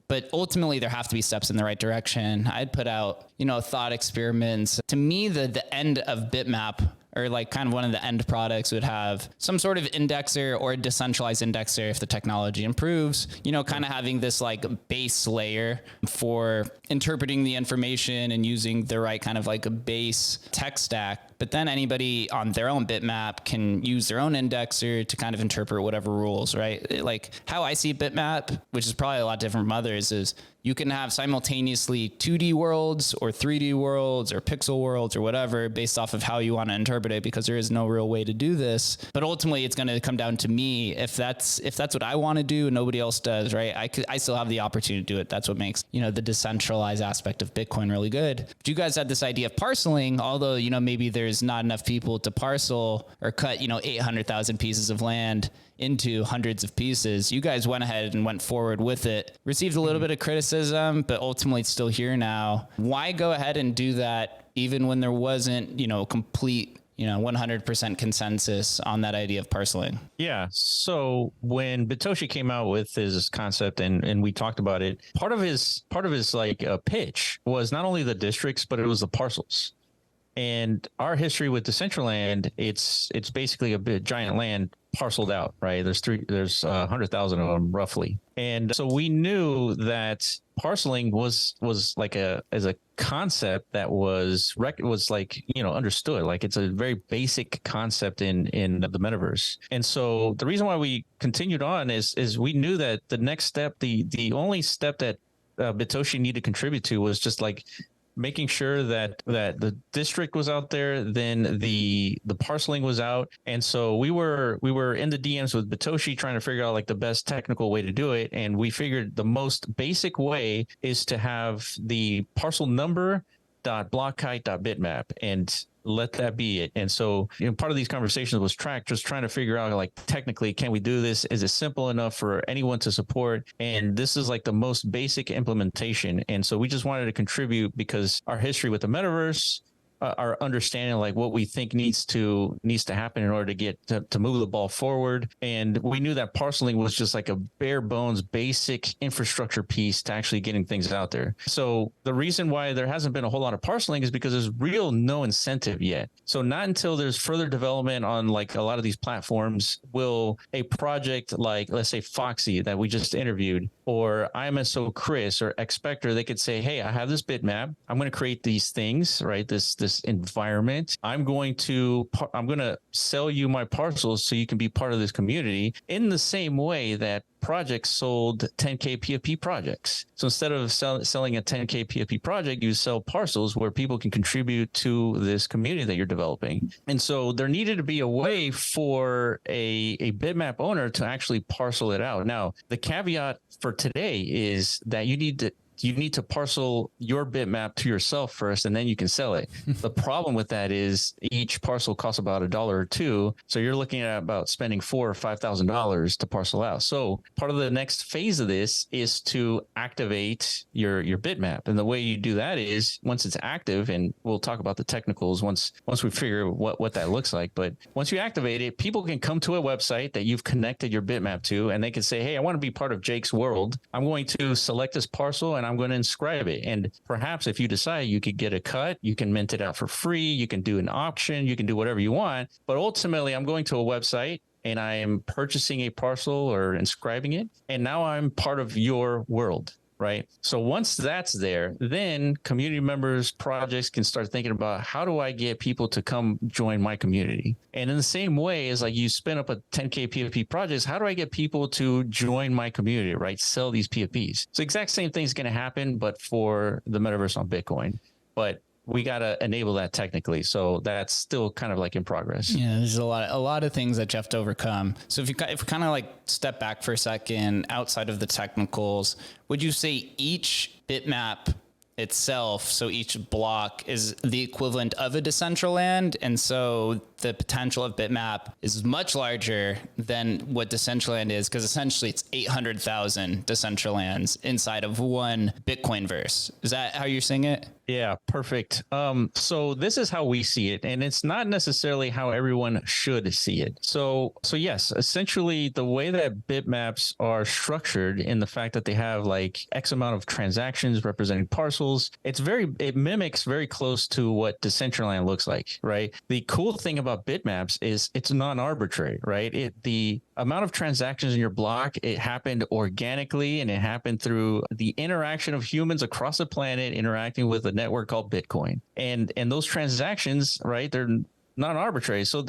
but ultimately there have to be steps in the right direction. I'd put out, thought experiments. To me, the end of bitmap or like kind of one of the end products would have some sort of indexer or a decentralized indexer if the technology improves, you know, kind of having this like base layer for interpreting the information and using the right kind of like a base tech stack. But then anybody on their own bitmap can use their own indexer to kind of interpret whatever rules, right? Like how I see bitmap, which is probably a lot different from others, is you can have simultaneously 2D worlds or 3D worlds or pixel worlds or whatever based off of how you want to interpret it, because there is no real way to do this. But ultimately, it's going to come down to me. If that's what I want to do and nobody else does, right? I still have the opportunity to do it. That's what makes, you know, the decentralized aspect of Bitcoin really good. But you guys had this idea of parceling, although, you know, maybe there's not enough people to parcel or cut, you know, 800,000 pieces of land into hundreds of pieces. You guys went ahead and went forward with it, received a little bit of criticism, but ultimately it's still here now. Why go ahead and do that even when there wasn't, you know, complete, you know, 100% consensus on that idea of parceling? Yeah. So when Bitoshi came out with his concept and we talked about it, part of his like pitch was not only the districts, but it was the parcels. And our history with Decentraland, it's basically a big giant land parceled out, right? There's 100,000 of them roughly. And so we knew that parceling was like as a concept that was like, you know, understood. Like it's a very basic concept in the metaverse. And so the reason why we continued on is we knew that the next step, the only step that Bitoshi needed to contribute to was just like making sure that the district was out there, then the parceling was out. And so we were in the DMs with Bitoshi trying to figure out like the best technical way to do it. And we figured the most basic way is to have the parcel number .blockkite.bitmap and let that be it. And so, you know, part of these conversations was just trying to figure out like technically, can we do this? Is it simple enough for anyone to support? And this is like the most basic implementation. And so we just wanted to contribute because our history with the metaverse, our understanding like what we think needs to happen in order to get to move the ball forward. And we knew that parceling was just like a bare bones basic infrastructure piece to actually getting things out there. So the reason why there hasn't been a whole lot of parceling is because there's no incentive yet. So not until there's further development on like a lot of these platforms will a project like, let's say Foxy that we just interviewed, or IMSO Chris or Expector, they could say, hey, I have this bitmap. I'm going to create these things, right? This environment. I'm going to sell you my parcels so you can be part of this community in the same way that projects sold 10K PFP projects. So instead of selling a 10K PFP project, you sell parcels where people can contribute to this community that you're developing. And so there needed to be a way for a bitmap owner to actually parcel it out. Now, the caveat for today is that you need to parcel your bitmap to yourself first, and then you can sell it. The problem with that is each parcel costs about $1 or $2. So you're looking at about spending $4,000 or $5,000 to parcel out. So part of the next phase of this is to activate your bitmap. And the way you do that is once it's active, and we'll talk about the technicals once we figure what that looks like. But once you activate it, people can come to a website that you've connected your bitmap to, and they can say, hey, I want to be part of Jake's world. I'm going to select this parcel and I'm going to inscribe it. And perhaps if you decide you could get a cut, you can mint it out for free. You can do an auction. You can do whatever you want. But ultimately, I'm going to a website and I am purchasing a parcel or inscribing it. And now I'm part of your world. Right. So once that's there, then community members, projects can start thinking about how do I get people to come join my community? And in the same way as like you spin up a 10K PFP projects, how do I get people to join my community, right? Sell these PFPs. So exact same thing is going to happen, but for the metaverse on Bitcoin. But we got to enable that technically. So that's still kind of like in progress. Yeah, there's a lot of things that you have to overcome. So if we kind of like step back for a second outside of the technicals, would you say each bitmap itself, so each block is the equivalent of a Decentraland, and so the potential of bitmap is much larger than what Decentraland is, because essentially it's 800,000 Decentralands inside of one Bitcoin verse. Is that how you're seeing it? Yeah, perfect. So this is how we see it, and it's not necessarily how everyone should see it. So yes, essentially the way that bitmaps are structured in the fact that they have like X amount of transactions representing parcels, it mimics very close to what Decentraland looks like, right? The cool thing about bitmaps is it's non-arbitrary, right? The amount of transactions in your block, it happened organically, and it happened through the interaction of humans across the planet interacting with a network called Bitcoin. And those transactions, right, they're non-arbitrary. So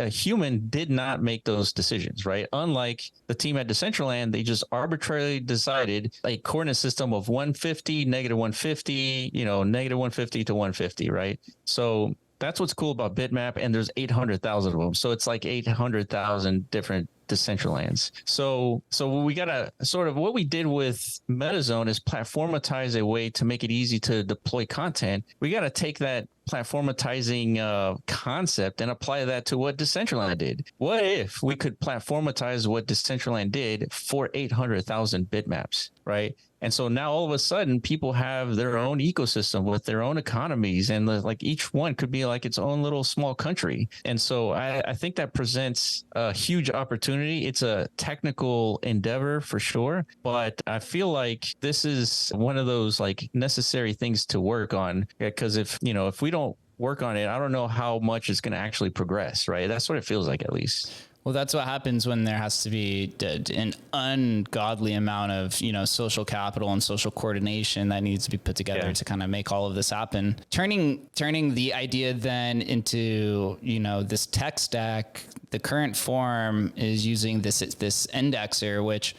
a human did not make those decisions, right? Unlike the team at Decentraland, they just arbitrarily decided a coordinate system of 150, negative 150, negative 150 to 150, right? So that's what's cool about Bitmap, and there's 800,000 of them. So it's like 800,000 different Decentralands. So we gotta sort of, what we did with MetaZone is platformatize a way to make it easy to deploy content. We got to take that platformatizing concept and apply that to what Decentraland did. What if we could platformatize what Decentraland did for 800,000 bitmaps, right? And so now all of a sudden people have their own ecosystem with their own economies, and like each one could be like its own little small country. And so I think that presents a huge opportunity. It's a technical endeavor for sure, but I feel like this is one of those like necessary things to work on, because if we don't work on it, I don't know how much it's going to actually progress, right? That's what it feels like, at least. Well, that's what happens when there has to be an ungodly amount of, social capital and social coordination that needs to be put together to kind of make all of this happen. Turning the idea then into, this tech stack, the current form is using this indexer, which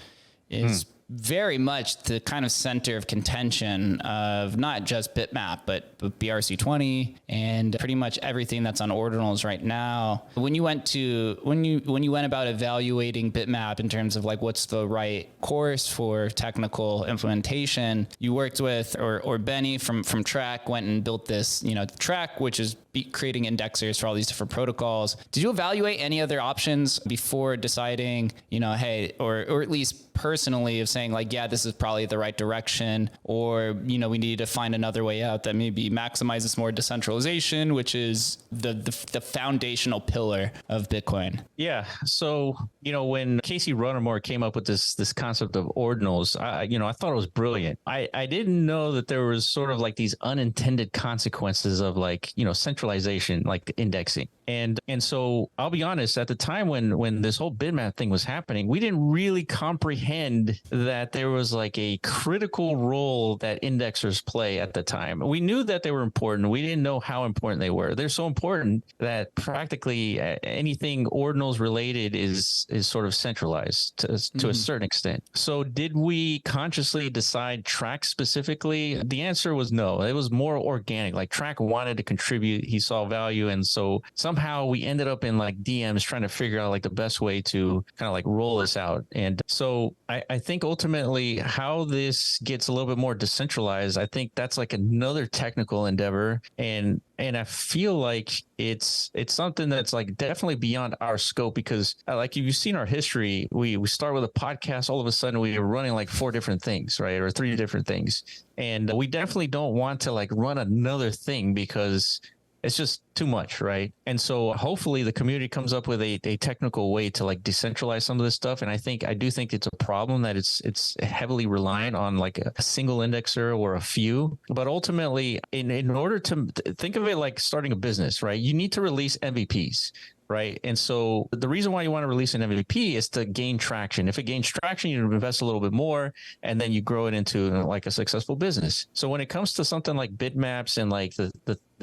is very much the kind of center of contention of not just bitmap, but BRC20 and pretty much everything that's on ordinals right now. When you went about evaluating bitmap in terms of like what's the right course for technical implementation, you worked with or Benny from Track went and built this, Track, which is creating indexers for all these different protocols. Did you evaluate any other options before deciding, hey, or at least personally of saying like, yeah, this is probably the right direction, or, we need to find another way out that maybe maximizes more decentralization, which is the foundational pillar of Bitcoin? Yeah. So, when Casey Runnemore came up with this concept of ordinals, I thought it was brilliant. I didn't know that there was sort of like these unintended consequences of like, centralization, like indexing. And so I'll be honest, at the time when this whole bitmap thing was happening, we didn't really comprehend that there was like a critical role that indexers play at the time. We knew that they were important. We didn't know how important they were. They're so important that practically anything ordinals related is sort of centralized to a certain extent. So did we consciously decide Track specifically? The answer was no. It was more organic. Like Track wanted to contribute. He saw value. And so somehow we ended up in like DMs trying to figure out like the best way to kind of like roll this out. And so I think ultimately how this gets a little bit more decentralized, I think that's like another technical endeavor. And I feel like it's something that's like definitely beyond our scope, because like if you've seen our history, we start with a podcast, all of a sudden we are running like 4 different things, right? Or 3 different things. And we definitely don't want to like run another thing because it's just too much, right? And so hopefully the community comes up with a technical way to like decentralize some of this stuff. And I do think it's a problem that it's heavily reliant on like a single indexer or a few. But ultimately, in order to think of it like starting a business, right? You need to release MVPs. Right. And so the reason why you want to release an MVP is to gain traction. If it gains traction, you invest a little bit more and then you grow it into like a successful business. So when it comes to something like bitmaps and like the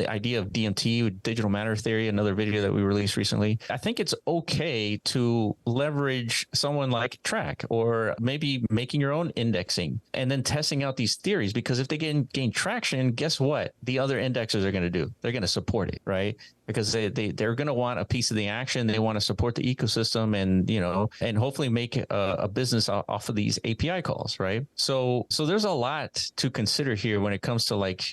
idea of DMT, digital matter theory, another video that we released recently, I think it's okay to leverage someone like Track or maybe making your own indexing and then testing out these theories, because if they gain traction, guess what? The other indexers are going to do? They're going to support it, right? Because they're going to want a piece of the action. They want to support the ecosystem and hopefully make a business off of these API calls, right? So there's a lot to consider here when it comes to like,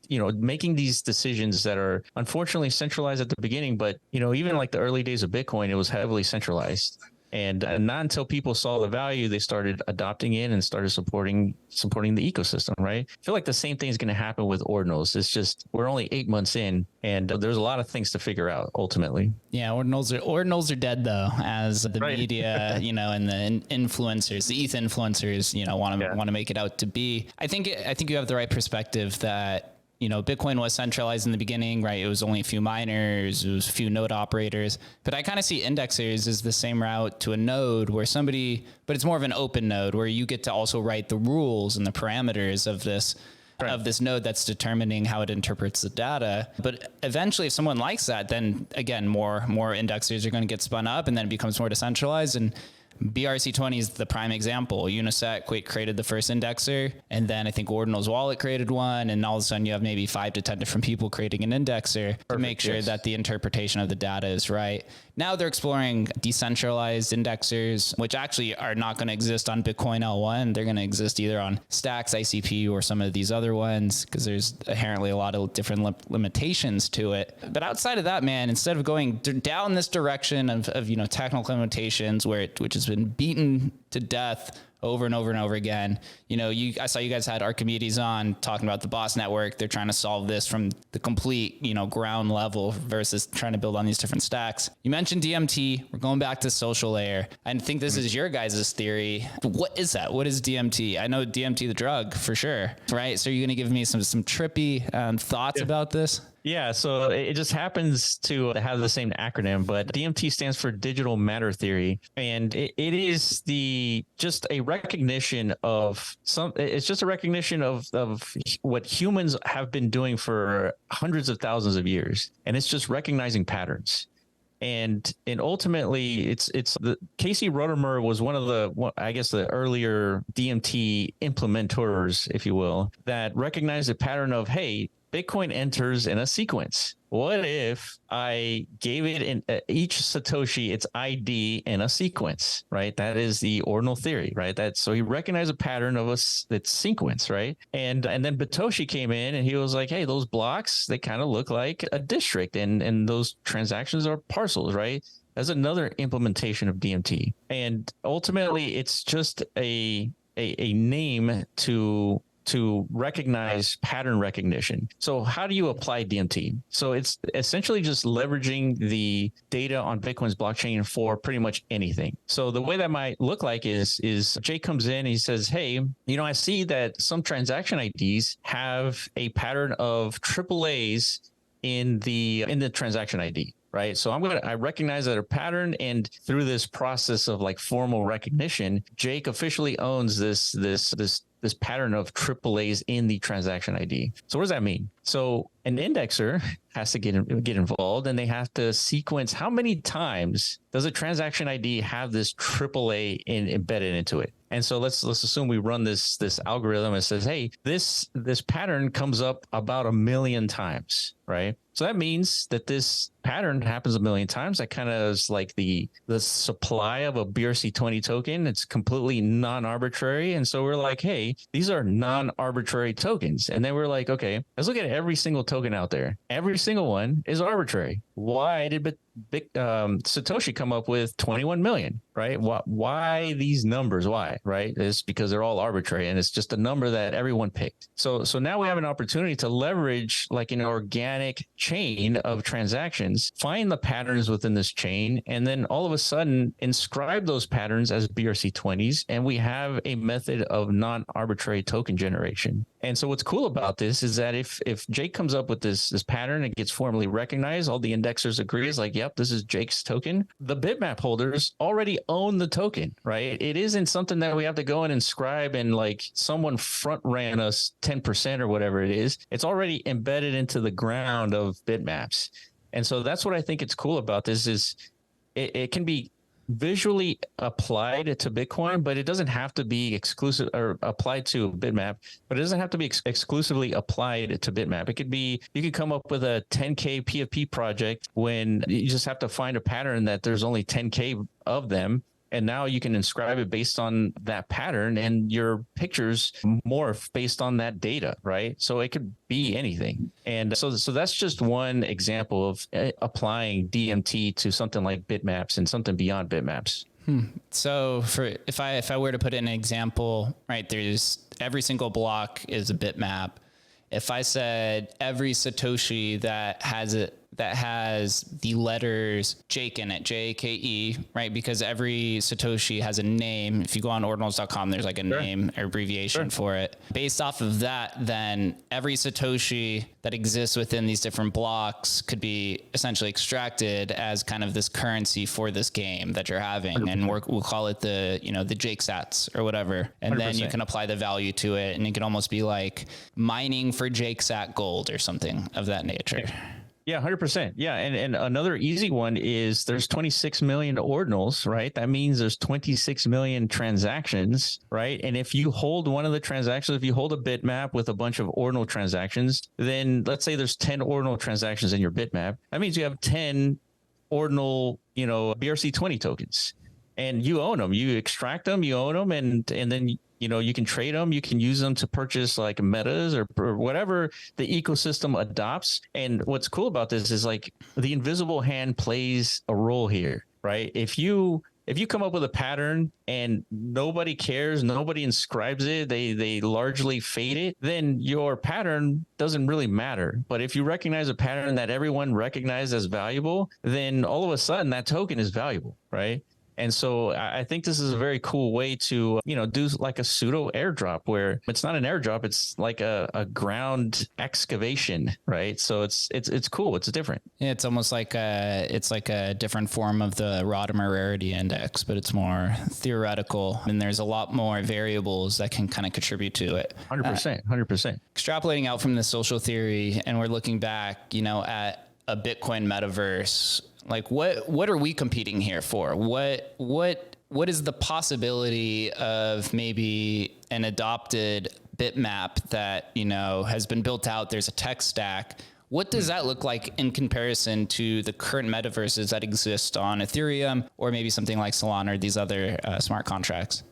making these decisions that are unfortunately centralized at the beginning, but even like the early days of Bitcoin, it was heavily centralized. And not until people saw the value, they started adopting it and started supporting the ecosystem, right? I feel like the same thing is going to happen with ordinals. It's just we're only 8 months in, and there's a lot of things to figure out ultimately. Yeah, ordinals are dead though, as the Right. media, and the influencers, the ETH influencers, want to make it out to be. I think you have the right perspective that Bitcoin was centralized in the beginning, right? It was only a few miners, it was a few node operators. But I kind of see indexers as the same route to a node but it's more of an open node where you get to also write the rules and the parameters of this. Right. Of this node that's determining how it interprets the data. But eventually, if someone likes that, then again, more indexers are going to get spun up, and then it becomes more decentralized. And BRC20 is the prime example. Unisat created the first indexer, and then I think Ordinal's Wallet created one, and all of a sudden you have maybe 5 to 10 different people creating an indexer to make sure that the interpretation of the data is right. Now they're exploring decentralized indexers, which actually are not going to exist on Bitcoin L1. They're going to exist either on Stacks, ICP, or some of these other ones, because there's inherently a lot of different limitations to it. But outside of that, man, instead of going down this direction of technical limitations, which has been beaten to death over and over and over again. I saw you guys had Archimedes on talking about the Boss Network. They're trying to solve this from the complete, ground level versus trying to build on these different stacks. You mentioned DMT. We're going back to social layer. I think this is your guys' theory. What is that? What is DMT? I know DMT, the drug, for sure, right? So you're going to give me some trippy thoughts about this? Yeah, so it just happens to have the same acronym, but DMT stands for digital matter theory, and it is just a recognition of it's just a recognition of what humans have been doing for hundreds of thousands of years, and it's just recognizing patterns. And ultimately, it's the Casey Rodarmer was one of the earlier DMT implementors, if you will, that recognized a pattern of, hey, Bitcoin enters in a sequence. What if I gave it each Satoshi its ID in a sequence, right? That is the ordinal theory, right? So he recognized a pattern of its sequence, right? And then Batoshi came in and he was like, hey, those blocks, they kind of look like a district, and those transactions are parcels, right? That's another implementation of DMT. And ultimately, it's just a name to recognize pattern recognition. So how do you apply DMT? So it's essentially just leveraging the data on Bitcoin's blockchain for pretty much anything. So the way that might look like is Jay comes in and he says, hey, I see that some transaction IDs have a pattern of AAAs in the transaction ID. Right. So I recognize that a pattern, and through this process of formal recognition, Jake officially owns this pattern of AAAs in the transaction ID. So what does that mean? So an indexer has to get involved, and they have to sequence how many times does a transaction ID have this AAA embedded into it. And so let's assume we run this algorithm and says, hey, this pattern comes up about 1 million times, right? So that means that this pattern happens 1 million times. That kind of is like the supply of a BRC20 token. It's completely non-arbitrary. And so we're like, hey, these are non-arbitrary tokens. And then we're like, okay, let's look at every single token out there. Every single one is arbitrary. Why did Satoshi come up with 21 million, right? Why these numbers? Why, right? It's because they're all arbitrary, and it's just a number that everyone picked. So now we have an opportunity to leverage an organic chain of transactions, find the patterns within this chain, and then all of a sudden inscribe those patterns as BRC20s, and we have a method of non-arbitrary token generation. And so what's cool about this is that if Jake comes up with this pattern, it gets formally recognized, all the indexers agree, is like, yep, this is Jake's token. The bitmap holders already own the token, right? It isn't something that we have to go and inscribe and someone front ran us 10% or whatever it is. It's already embedded into the ground of bitmaps. And so that's what I think it's cool about this is it can be visually applied to Bitcoin, but it doesn't have to be exclusive or applied to bitmap, but it doesn't have to be exclusively applied to bitmap. It could be, you could come up with a 10K PFP project when you just have to find a pattern that there's only 10K of them. And now you can inscribe it based on that pattern, and your pictures morph based on that data, right? So it could be anything. And so that's just one example of applying DMT to something like bitmaps and something beyond bitmaps. So for if I were to put in an example, right, there's every single block is a bitmap. If I said every Satoshi that has the letters Jake in it, Jake, right? Because every Satoshi has a name. If you go on ordinals.com, there's like a name or abbreviation for it. Based off of that, then every Satoshi that exists within these different blocks could be essentially extracted as kind of this currency for this game that you're having. 100%. And we'll call it the Jake sats or whatever. And 100%. Then you can apply the value to it. And it can almost be like mining for Jake sat gold or something of that nature. Yeah, 100%. Yeah. And another easy one is there's 26 million ordinals, right? That means there's 26 million transactions, right? And if you hold one of the transactions, if you hold a bitmap with a bunch of ordinal transactions, then let's say there's 10 ordinal transactions in your bitmap. That means you have 10 ordinal, BRC20 tokens, and you own them. You extract them, you own them, and then you can trade them. You can use them to purchase like metas or whatever the ecosystem adopts. And what's cool about this is like the invisible hand plays a role here, right? If you come up with a pattern and nobody cares, nobody inscribes it, they largely fade it, then your pattern doesn't really matter. But if you recognize a pattern that everyone recognizes as valuable, then all of a sudden that token is valuable, right? And so I think this is a very cool way to, do like a pseudo airdrop where it's not an airdrop. It's like a ground excavation, right? So it's cool. It's different. Yeah, it's almost like a different form of the Rodimer rarity index, but it's more theoretical. And there's a lot more variables that can kind of contribute to it. 100%. 100%. Extrapolating out from the social theory, and we're looking back, at a Bitcoin metaverse. Like what are we competing here for? What is the possibility of maybe an adopted bitmap that, has been built out? There's a tech stack. What does that look like in comparison to the current metaverses that exist on Ethereum or maybe something like Solana or these other smart contracts?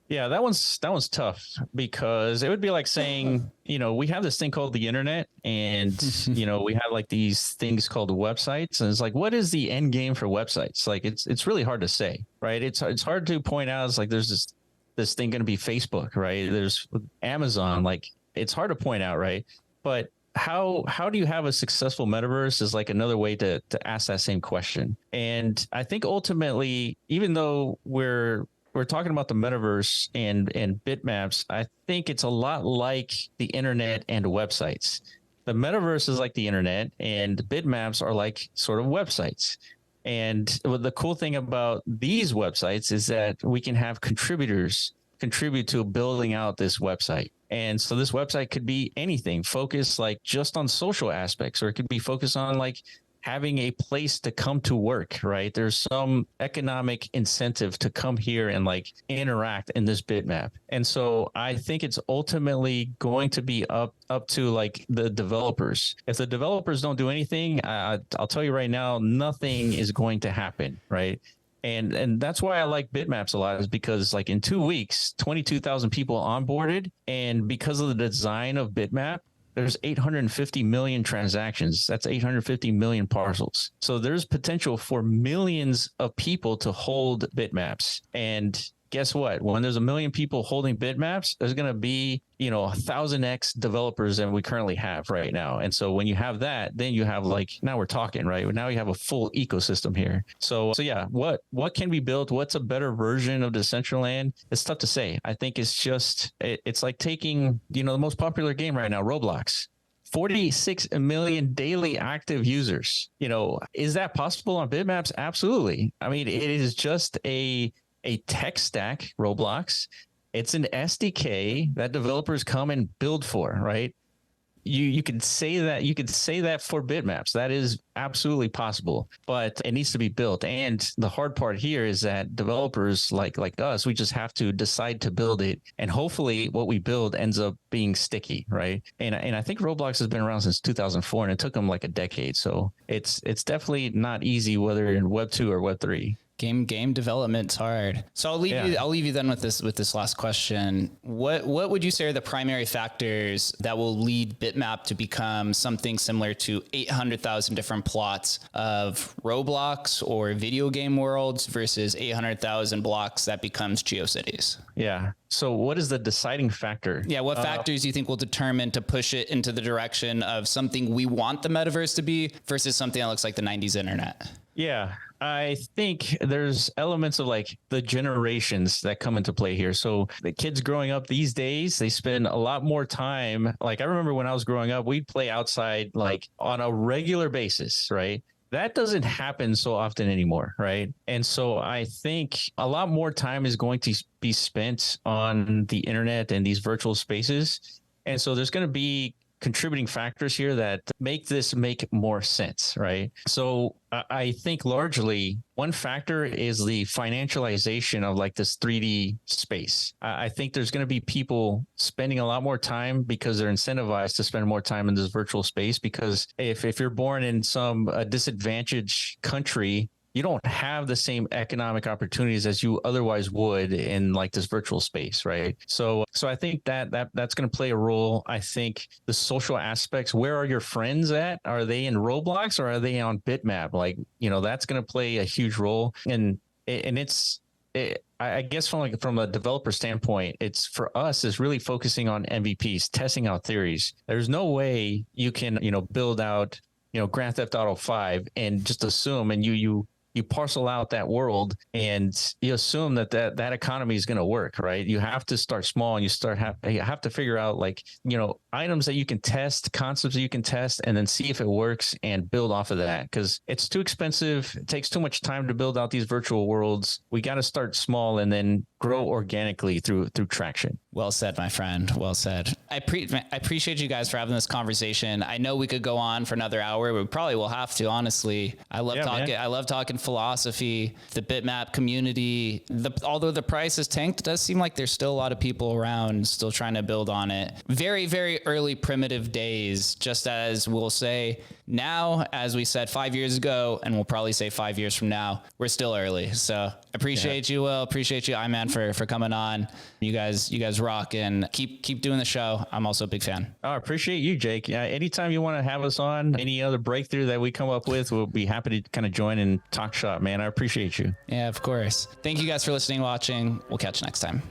Yeah, that one's tough because it would be like saying, we have this thing called the internet and, we have like these things called websites. And it's like, what is the end game for websites? Like, it's really hard to say, right? It's hard to point out. It's like, there's this thing going to be Facebook, right? There's Amazon, like it's hard to point out, right? But how do you have a successful metaverse is like another way to ask that same question. And I think ultimately, even though we're talking about the metaverse and bitmaps, I think it's a lot like the internet and websites. The metaverse is like the internet and bitmaps are like sort of websites. And the cool thing about these websites is that we can have contributors contribute to building out this website. And so this website could be anything, focused like just on social aspects, or it could be focused on like having a place to come to work, right? There's some economic incentive to come here and like interact in this bitmap. And so I think it's ultimately going to be up to like the developers. If the developers don't do anything, I'll tell you right now, nothing is going to happen, right? And that's why I like bitmaps a lot, is because like in 2 weeks, 22,000 people onboarded. And because of the design of bitmap, there's 850 million transactions. That's 850 million parcels. So there's potential for millions of people to hold bitmaps. And guess what? When there's a million people holding bitmaps, there's going to be, 1,000x developers than we currently have right now. And so when you have that, then you have like, now we're talking, right? Now you have a full ecosystem here. So yeah, what can be built? What's a better version of Decentraland? It's tough to say. I think it's just, it's like taking, the most popular game right now, Roblox. 46 million daily active users. Is that possible on bitmaps? Absolutely. I mean, it is just a tech stack, Roblox. It's an SDK that developers come and build for, right? You could say that for bitmaps. That is absolutely possible, but it needs to be built. And the hard part here is that developers like us, we just have to decide to build it. And hopefully what we build ends up being sticky, right? And I think Roblox has been around since 2004 and it took them like a decade. So it's definitely not easy, whether in Web 2 or Web 3. Game development's hard. So I'll leave you then with this last question. What would you say are the primary factors that will lead bitmap to become something similar to 800,000 different plots of Roblox or video game worlds versus 800,000 blocks that becomes GeoCities? Yeah. So what is the deciding factor? Yeah. What factors do you think will determine to push it into the direction of something we want the metaverse to be versus something that looks like the 90s internet? Yeah, I think there's elements of like the generations that come into play here. So the kids growing up these days, they spend a lot more time. Like I remember when I was growing up, we'd play outside like on a regular basis, right? That doesn't happen so often anymore, right? And so I think a lot more time is going to be spent on the internet and these virtual spaces. And so there's going to be contributing factors here that make this make more sense, right? So I think largely one factor is the financialization of like this 3D space. I think there's going to be people spending a lot more time because they're incentivized to spend more time in this virtual space, because if you're born in some disadvantaged country, you don't have the same economic opportunities as you otherwise would in like this virtual space, right? So I think that's going to play a role. I think the social aspects, where are your friends at? Are they in Roblox or are they on bitmap? Like, that's going to play a huge role. And I guess from a developer standpoint, it's for us is really focusing on MVPs, testing out theories. There's no way you can, build out, Grand Theft Auto 5 and just assume and you parcel out that world and you assume that economy is going to work, right? You have to start small and you have to figure out like, items that you can test, concepts that you can test, and then see if it works and build off of that, because it's too expensive. It takes too much time to build out these virtual worlds. We got to start small and then grow organically through traction. Well said, my friend. Well said. I appreciate you guys for having this conversation. I know we could go on for another hour. We probably will have to, honestly. I love talking philosophy, the bitmap community. Although the price has tanked, it does seem like there's still a lot of people around still trying to build on it. Very, very early primitive days, just as we'll say now, as we said 5 years ago, and we'll probably say 5 years from now, we're still early. So appreciate you, Will. Appreciate you, Iman, for coming on. You guys rock, and keep doing the show. I'm also a big fan. I appreciate you, Jake. Anytime you want to have us on, any other breakthrough that we come up with, we'll be happy to kind of join and talk shop, man. I appreciate you. Yeah, of course. Thank you guys for listening, watching. We'll catch you next time.